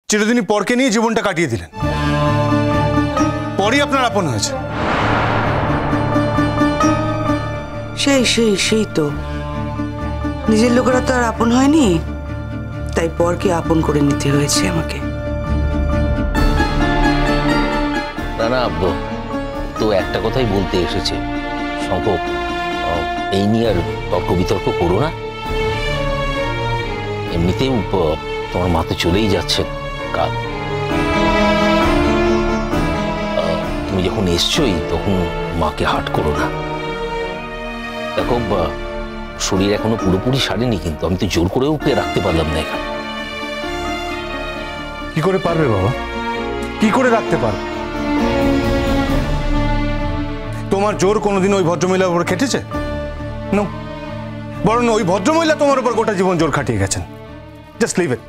চিরদিনই পরকে নিয়ে জীবনটা কাটিয়ে দিলেন, পরই আপনার আপন হয়েছে। সেই সেই সেই তো, নিজের লোকেরা তো আর আপন হয়নি, তাই পরকে আপন করে নিতে হয়েছে আমাকে। না না, তো একটা কথাই বলতে এসেছে শঙ্কর, এই নিয়ে আর তর্ক বিতর্ক করো না। এমনিতেও তোমার মা তো চলেই যাচ্ছে কাল। তুমি যখন এসছোই তখন মাকে হাট করো না। দেখো, শরীর এখনো পুরোপুরি সারেনি, কিন্তু আমি তো জোর করেও ওকে রাখতে পারলাম না এখানে। কি করে পারবে বাবা, কি করে রাখতে পারবে? তোমার জোর কোনোদিন ওই ভদ্রমহিলার উপর খেটেছে? নো, বরং ওই ভদ্রমহিলা তোমার উপর গোটা জীবন জোর খাটিয়ে গেছেন। Just leave it.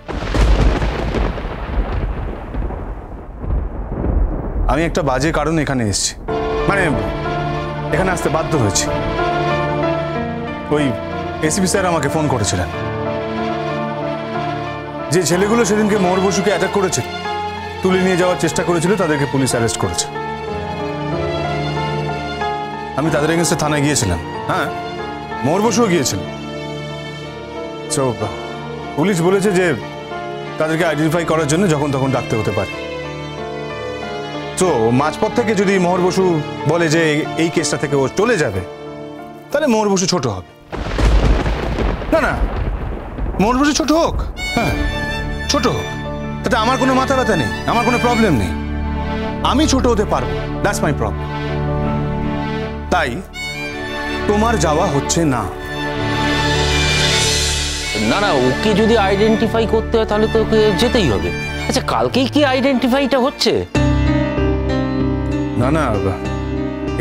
আমি একটা বাজে কারণ এখানে এসেছি, মানে এখানে আসতে বাধ্য হয়েছি। ওই এসিপি স্যার আমাকে ফোন করেছিলেন। যে ছেলেগুলো সেদিনকে মোহর বসুকে অ্যাটাক করেছে, তুলে নিয়ে যাওয়ার চেষ্টা করেছিল, তাদেরকে পুলিশ অ্যারেস্ট করেছে। আমি তাদের এগেন্সে থানায় গিয়েছিলাম। হ্যাঁ, মোহর বসুও গিয়েছিল। সো পুলিশ বলেছে যে তাদেরকে আইডেন্টিফাই করার জন্য যখন তখন ডাকতে হতে পারে। তো মাঝপথ থেকে যদি মোহর বসু বলে যে এই কেসটা থেকে ও চলে যাবে, তাহলে মোহর বসু ছোট হবে। না না, মোহর বসু ছোট হোক, হ্যাঁ ছোট হোক, তাতে আমার কোনো মাথা ব্যথা নেই, আমার কোনো প্রবলেম নেই। আমি ছোট হতে পারবো, দ্যাটস মাই প্রবলেম। তাই তোমার যাওয়া হচ্ছে না। না না, ওকে যদি আইডেন্টিফাই করতে হয় তাহলে তো ওকে যেতেই হবে। আচ্ছা, কালকেই কি আইডেন্টিফাইটা হচ্ছে? না না,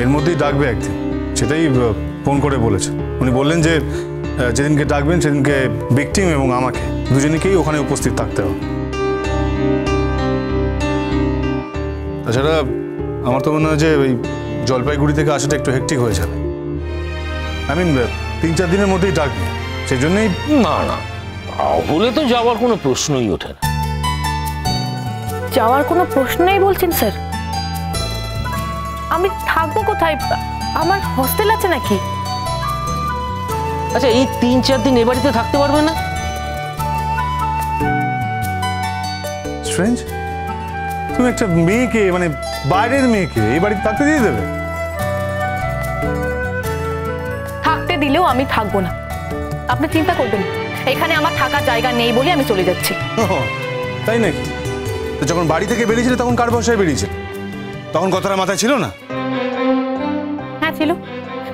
এর মধ্যেই ডাকবে একদিন, সেটাই ফোন করে বলেছে। উনি বললেন যে যেদিনকে ডাকবেন সেদিনকে ভিকটিম এবং আমাকে দুজনকেই ওখানে উপস্থিত থাকতে হবে। তাছাড়া আমার তো মনে হয় যে ওই জলপাইগুড়ি থেকে আসাটা একটু হেক্টিক হয়ে যাবে। আই মিন 3-4 দিনের মধ্যেই ডাকবে, সেই জন্যই। না না, তাহলে তো যাওয়ার কোনো প্রশ্নই ওঠে না। যাওয়ার কোনো প্রশ্নই বলছেন স্যার? আমি থাকবো কোথায়? আমার হোস্টেল আছে নাকি? আচ্ছা, এই 3-4 দিন এ বাড়িতে থাকতে পারবে না? স্ট্রেঞ্জ, তুমি একটা মেয়েকে, মানে বাইরের মেয়েকে এই বাড়িতে থাকতে দিয়ে দেবে? থাকতে দিলেও আমি থাকবো না, আপনি চিন্তা করবেন। এখানে আমার থাকার জায়গা নেই বলে আমি চলে যাচ্ছি। তাই নাকি? তো যখন বাড়ি থেকে বেরিয়েছিলে তখন কার ভরসায় বেরিয়েছিল? তখন কথাটা মাথায় ছিল না? হ্যাঁ ছিল,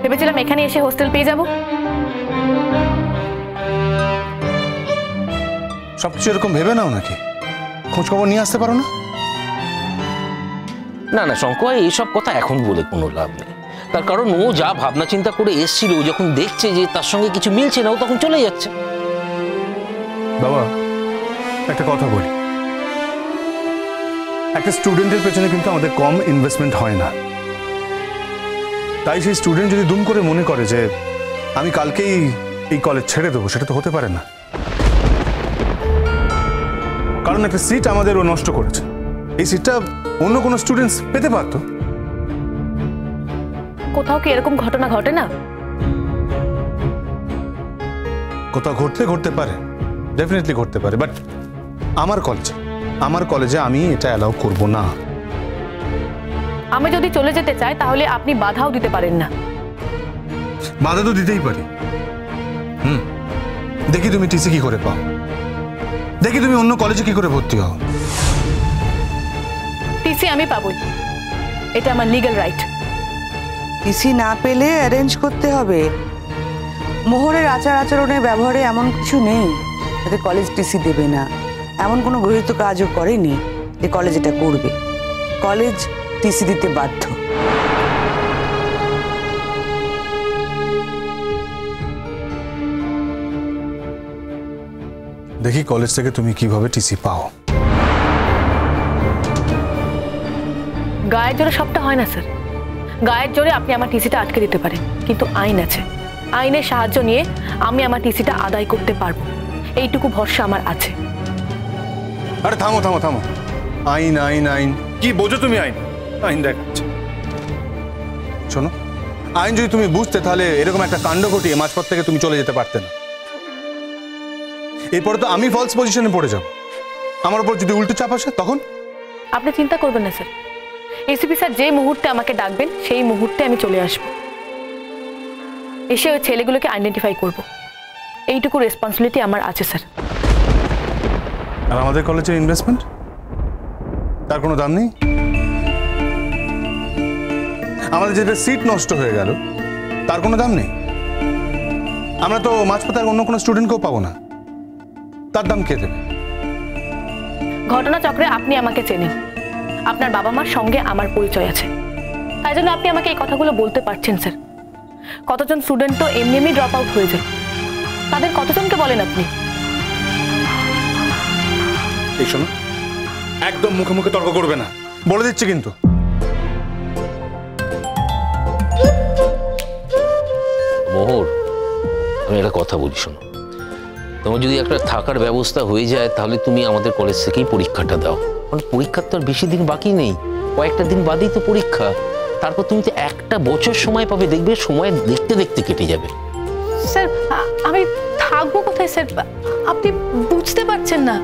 ভেবেছিলাম এখানে এসে হোস্টেল পেয়ে যাব। সবকিছু এরকম ভেবে নাও নাকি? খোঁজ খবর নিয়ে আসতে পারো না? না না শঙ্কর, এইসব কথা এখন বলে কোনো লাভ নেই। তার কারণ ও যা ভাবনা চিন্তা করে এসেছিল, ও যখন দেখছে যে তার সঙ্গে কিছু মিলছে না, ও তখন চলে যাচ্ছে। বাবা, একটা কথা বলি, একটা স্টুডেন্টের পেছনে কিন্তু আমাদের কম ইনভেস্টমেন্ট হয় না। তাই সেই স্টুডেন্ট যদি দুম করে মনে করে যে আমি কালকেই এই কলেজ ছেড়ে দেবো, সেটা তো হতে পারে না। কারণ একটা সিট আমাদের ও নষ্ট করেছে, এই সিটটা অন্য কোনো স্টুডেন্টস পেতে পারতো। কোথাও কি এরকম ঘটনা ঘটে না? কোথাও ঘটতে পারে, ডেফিনেটলি ঘটতে পারে, বাট আমার কলেজে আমি এটা অ্যালাউ করব না। আমি যদি চলে যেতে চাই তাহলে আপনি বাধাও দিতে পারেন না। বাধা তো দিতেই পারি। দেখি তুমি টিসি কি করে পাও, দেখি তুমি অন্য কলেজে কি করে ভর্তি হও। টিসি আমি পাবই, এটা আমার লিগ্যাল রাইট। টিসি না পেলে অ্যারেঞ্জ করতে হবে। মোহরের আচার আচরণে ব্যবহারে এমন কিছু নেই যাতে কলেজ টিসি দেবে না। এমন কোনো গৃহীত কাজও করেনি যে কলেজ এটা করবে। কলেজ টিসি দিতে বাধ্য। দেখি কলেজ থেকে তুমি কিভাবে টিসি পাও। গায়ের জোরে সবটা হয় না স্যার। গায়ের জোরে আপনি আমার টিসিটা আটকে দিতে পারেন, কিন্তু আইন আছে, আইনের সাহায্য নিয়ে আমি আমার টিসিটা আদায় করতে পারবো, এইটুকু ভরসা আমার আছে। আরে থামো থামো থামো, আইন আইন আইন কি বোঝো তুমি? আইন আইন দেখাচ্ছে। শোনো, আইন যদি তুমি বুঝতে তাহলে এরকম একটা কাণ্ড ঘটিয়ে মাঝপথ থেকে তুমি চলে যেতে পারতে না। এরপরে তো আমি ফলস পজিশনে পড়ে যাব, আমার উপর যদি উল্টো চাপ আসে তখন? আপনি চিন্তা করবেন না স্যার, এসিপি স্যার যে মুহূর্তে আমাকে ডাকবেন সেই মুহূর্তে আমি চলে আসব, এসে ওই ছেলেগুলোকে আইডেন্টিফাই করব। এইটুকু রেসপন্সিবিলিটি আমার আছে স্যার। আর আমাদের কলেজের ইনভেস্টমেন্ট, তার কোনো দাম নেই? আমাদের যেটা সিট নষ্ট হয়ে গেল তার কোনো দাম নেই? আমরা তো মাঝপথে আর অন্য কোনো স্টুডেন্টকেও পাবো না, তার দাম কে দেবে? ঘটনাচক্রে আপনি আমাকে চেনেন, আপনার বাবা মার সঙ্গে আমার পরিচয় আছে, তাই জন্য আপনি আমাকে এই কথাগুলো বলতে পারছেন স্যার। কতজন স্টুডেন্ট তো এমনি এমনি ড্রপ আউট হয়ে যায়, তাদের কতজনকে বলেন আপনি? এই শোনো, একদম মুখে মুখে তর্ক করবে না, বলে দিচ্ছি কিন্তু। মোহর, আমি একটা কথা বলি, শোনো, তোমার যদি একটা থাকার ব্যবস্থা হয়ে যায় তাহলে তুমি আমাদের কলেজ থেকেই পরীক্ষাটা দাও। কারণ পরীক্ষার তো আর বেশি দিন বাকি নেই, কয়েকটা দিন বাদেই তো পরীক্ষা। তারপর তুমি তো একটা বছর সময় পাবে, দেখবে সময় দেখতে দেখতে কেটে যাবে। স্যার আমি থাকবো কোথায় স্যার? আপনি বুঝতে পারছেন না।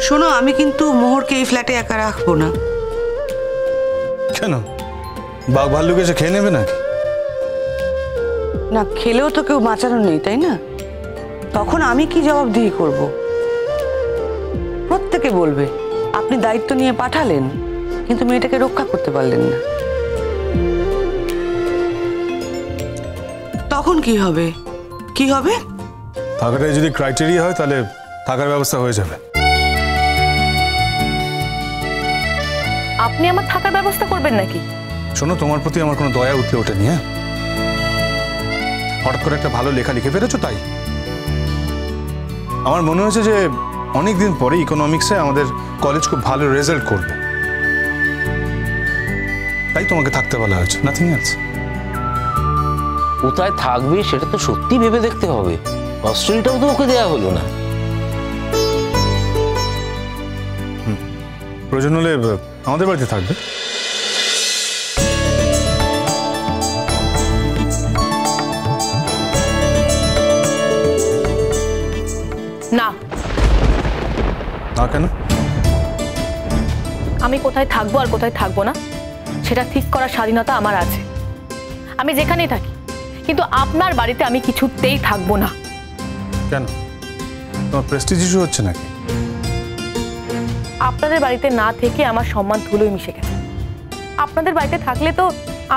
শোনো, আমি কিন্তু মোহরকে এই ফ্ল্যাটে একা রাখবো না। কেন, বাঘ ভাল্লুক এসে খেয়ে নেবে নাকি? না, খেলেও তো কেউ বাঁচানো নেই, তাই না? তখন আমি কি জবাবদিহি করব? প্রত্যেকে বলবে আপনি দায়িত্ব নিয়ে পাঠালেন কিন্তু মেয়েটাকে রক্ষা করতে পারলেন না। তখন কি হবে? কি হবে? থাকাটাই যদি ক্রাইটেরিয়া হয় তাহলে থাকার ব্যবস্থা হয়ে যাবে। আপনি আমার থাকার ব্যবস্থা করবেন নাকি? শোনো, তোমার প্রতি আমার কোনো দয়া উঠলে ওঠেনি। হ্যাঁ, হঠাৎ করে একটা ভালো লেখা লিখে ফেলেছো তাই আমার মনে হয়েছে যে অনেকদিন পরে ইকোনমিক্সে আমাদের কলেজ খুব ভালো রেজাল্ট করবে, তাই তোমাকে থাকতে বলা হয়েছে, নাথিং এলস। কোথায় থাকবে সেটা তো সত্যি ভেবে দেখতে হবে। হস্টেলটাও তো ওকে দেয়া হলো না। প্রয়োজন হলে আমাদের বাড়িতে থাকবে। না। না কেন? আমি কোথায় থাকবো আর কোথায় থাকবো না সেটা ঠিক করার স্বাধীনতা আমার আছে, আমি যেখানেই থাকি। কিন্তু আপনার বাড়িতে আমি কিছুতেই থাকবো না। কেন, তোমার প্রেস্টিজ ইস্যু হচ্ছে নাকি? আপনাদের বাড়িতে না থেকে আমার সম্মান ধুলোয় মিশে গেছে। আপনাদের বাড়িতে থাকলে তো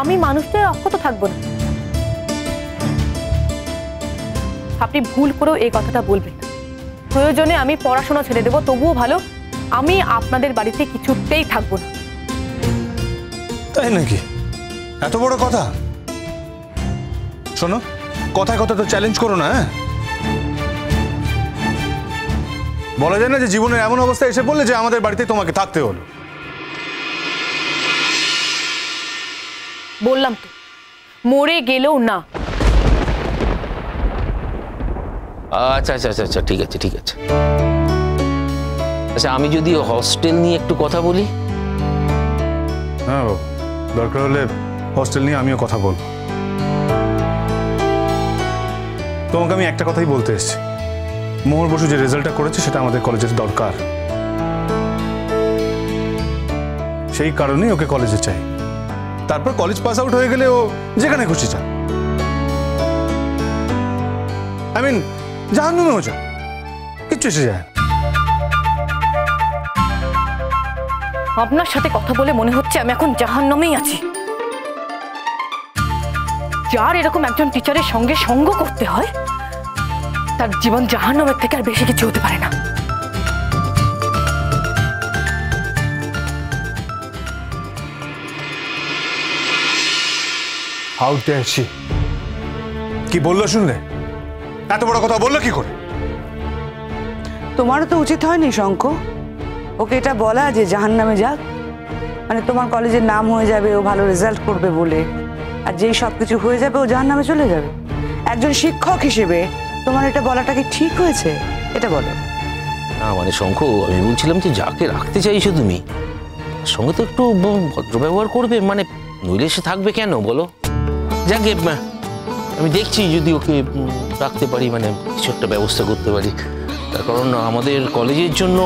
আমি মানুষদের অক্ষত থাকবো না। আপনি ভুল করেও এই কথাটা বলবেন না। প্রয়োজনে আমি পড়াশোনা ছেড়ে দেবো, তবুও ভালো আমি আপনাদের বাড়িতে কিছুতেই থাকবো না। তাই নাকি? এত বড় কথা? শোনো, কথায় কথা তো চ্যালেঞ্জ করো না। হ্যাঁ, বলা যায় না যে জীবনের এমন অবস্থা এসে বললে যে আমাদের বাড়িতে তোমাকে থাকতে হলো। বললাম তো, মরে গেলেও না। আচ্ছা আচ্ছা আচ্ছা আচ্ছা, ঠিক আছে ঠিক আছে। আচ্ছা, আমি যদি হস্টেল নিয়ে একটু কথা বলি? হ্যাঁ, দরকার হলে হস্টেল নিয়ে আমিও কথা বলবো। তোমাকে আমি একটা কথাই বলতে এসেছি, মোহর বসু যে রেজাল্টটা করেছে সেটা আমাদের কলেজের দরকার, সেই কারণেই ওকে কলেজে চাই। তারপর কলেজ পাস আউট হয়ে গেলে ও যেখানে খুশি চায়, আই মিন জাহান্নামেও চায়, কিচ্ছু এসে যায়। আপনার সাথে কথা বলে মনে হচ্ছে আমি এখন জাহান্নামেই আছি। যার এরকম একজন টিচারের সঙ্গে সঙ্গ করতে হয় তার জীবন জাহান্নামের থেকে আর বেশি কিছু হতে পারে না। How dare she! কি বললো শুনলে? এত বড় কথা বললো কি করে? তোমারও তো উচিত হয়নি শঙ্খ ওকে এটা বলা যে জাহান্নামে যাক, মানে তোমার কলেজের নাম হয়ে যাবে, ও ভালো রেজাল্ট করবে বলে, আর যেই সব কিছু হয়ে যাবে ও জাহান্নামে চলে যাবে। একজন শিক্ষক হিসেবে তোমার এটা বলাটা কি ঠিক হয়েছে? এটা বলো। না মানে শঙ্খ, আমি বলছিলাম যে যাকে রাখতে চাইছো তুমি তার সঙ্গে তো একটু ভদ্র ব্যবহার করবে, মানে নইলে সে থাকবে কেন বলো? যাকে আমি দেখছি যদি ওকে রাখতে পারি, মানে কিছু একটা ব্যবস্থা করতে পারি। তার কারণ আমাদের কলেজের জন্য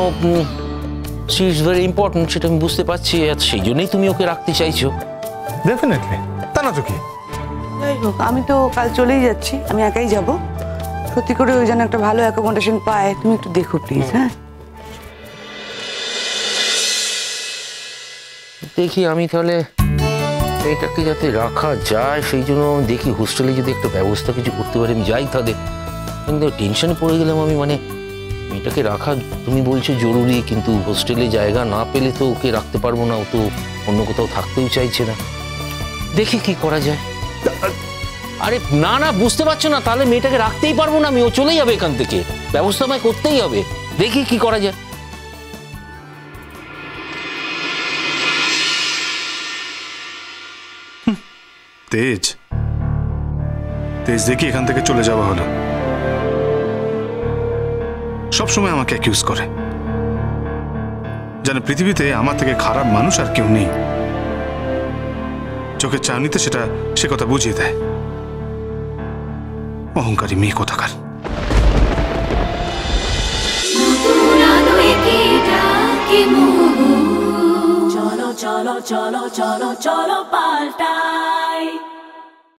শি ইজ ভেরি ইম্পর্টেন্ট, সেটা আমি বুঝতে পারছি, আর সেই জন্যই তুমি ওকে রাখতে চাইছো। ডেফিনেটলি, তা না তো কি। যাই হোক, আমি তো কাল চলেই যাচ্ছি, আমি একাই যাব। সত্যি করে ওই যেন একটা ভালো অ্যাকোমোডেশন পায়, তুমি একটু দেখো প্লিজ। হ্যাঁ, দেখি আমি তাহলে এটাকে যাতে রাখা যায় সেই জন্য দেখি হোস্টেলে যদি একটা ব্যবস্থা কিছু করতে পারি, আমি যাই তাদের। কিন্তু টেনশনে পড়ে গেলাম আমি, মানে মেয়েটাকে রাখা তুমি বলছো জরুরি, কিন্তু হোস্টেলে জায়গা না পেলে তো ওকে রাখতে পারবো না, ও তো অন্য কোথাও থাকতেও চাইছে না। দেখি কি করা যায়। আরে না না, বুঝতে পারছো না, তাহলে মেয়েটাকে রাখতেই পারবো না আমি, ও চলে যাবে এখান থেকে, ব্যবস্থা আমায় করতেই হবে। দেখি কি করা যায়। তেজ, তেজ দেখি এখান থেকে চলে যাওয়া হলো। সবসময় আমাকে অ্যাকিউজ করে, জানে পৃথিবীতে আমার থেকে খারাপ মানুষ আর কেউ নেই। চোখের চাউনিতে সেটা সে কথা বুঝিয়ে দেয়। অহংকারী মেয়ে কোথাকার। চলো চলো চলো চলো চলো পাল্টা